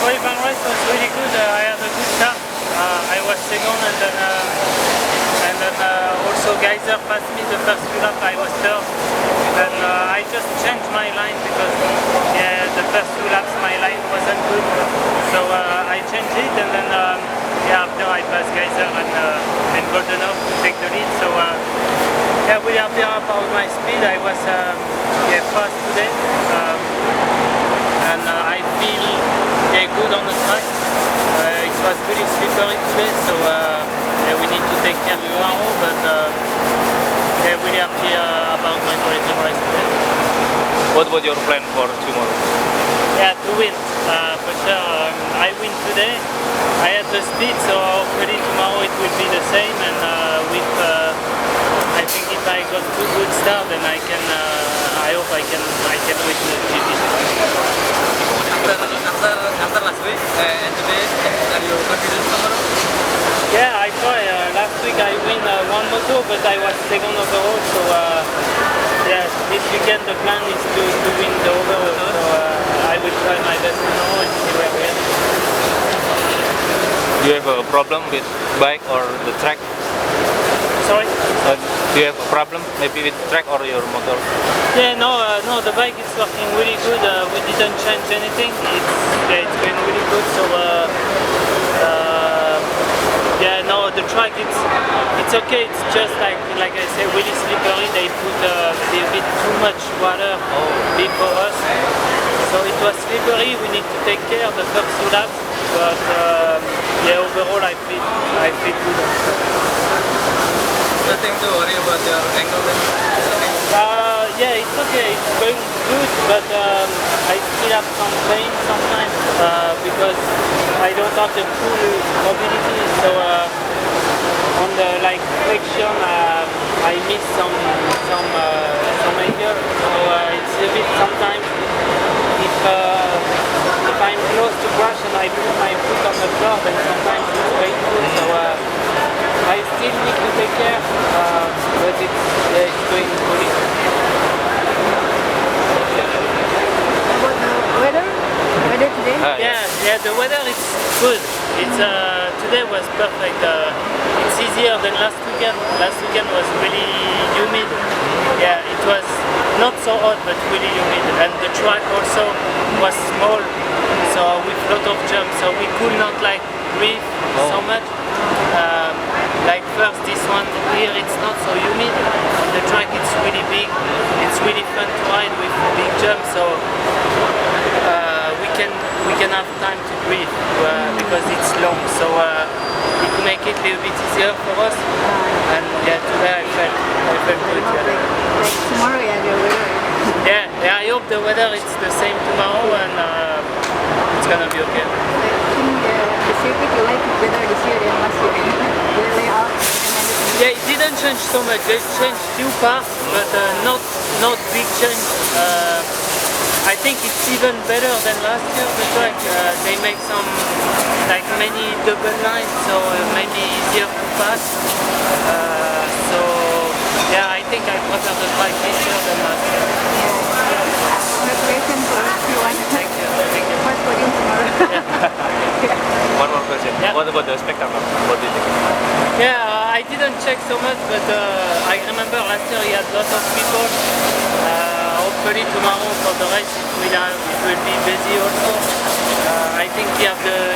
qualifying race was really good. I had a good start. I was second, and then also Geyser passed me the first few laps. I was third, and I just changed my line because the first few laps my line wasn't good. So I changed it, and then after I passed Geyser and Goldenov to take the lead. So we are happy about my speed. I was fast today, and I feel good on the track. It was really slippery today, so we need to take care tomorrow, but really happy about my qualifying race today. What was your plan for tomorrow? Yeah, to win, for sure. I win today. I had the speed, so hopefully tomorrow it will be the same, and I think if I got two good start, then I hope I can win the GP. After last week and today, are you confident tomorrow? Yeah, I try. Last week I win one moto, but I was second overall. So this weekend the plan is to win the overall. So I will try my best tomorrow and see where we are. Do you have a problem with bike or the track? Sorry? Do you have a problem maybe with track or your motor? Yeah, no, the bike is working really good. We didn't change anything. It's going really good. So the track it's okay. It's just like I say, really slippery. They put a bit too much water before us. So it was slippery. We need to take care of the first two laps. But overall I feel good. Nothing to worry about your angle then? Yeah, it's okay. It's going good, but I still have some pain sometimes because I don't have the full mobility. So on the flexion, I miss some angle. So it's a bit sometimes if I'm close to crash and I put my foot on the floor, then sometimes it's painful. So I still need to take care, but it's going fully. About the weather today? Yeah, the weather is good. It's today was perfect. It's easier than last weekend. Last weekend was really humid. Yeah, it was not so hot, but really humid, and the track also was small, so with a lot of jumps, so we could not breathe so much. First this one here, it's not so humid. The track it's really big. It's really fun to ride with big jumps, so we can have time to breathe because it's long. So it make it a little bit easier for us. And today I felt good. Like tomorrow, the weather. Yeah, I hope the weather is the same tomorrow, and it's gonna be okay. The circuit you like better this year than last year. The layout and everything. Yeah, it didn't change so much. They changed few parts, but not big change. I think it's even better than last year. The track they make some many double lines, so maybe easier to pass. So I think I prefer the track this year than last year. Congratulations for everyone. Thank you. First podium tomorrow. One more question. Yeah. What about the spectacle? What do you think? Yeah, I didn't check so much, but I remember last year he had lots of people. Hopefully tomorrow for the race it will be busy also. I think he have the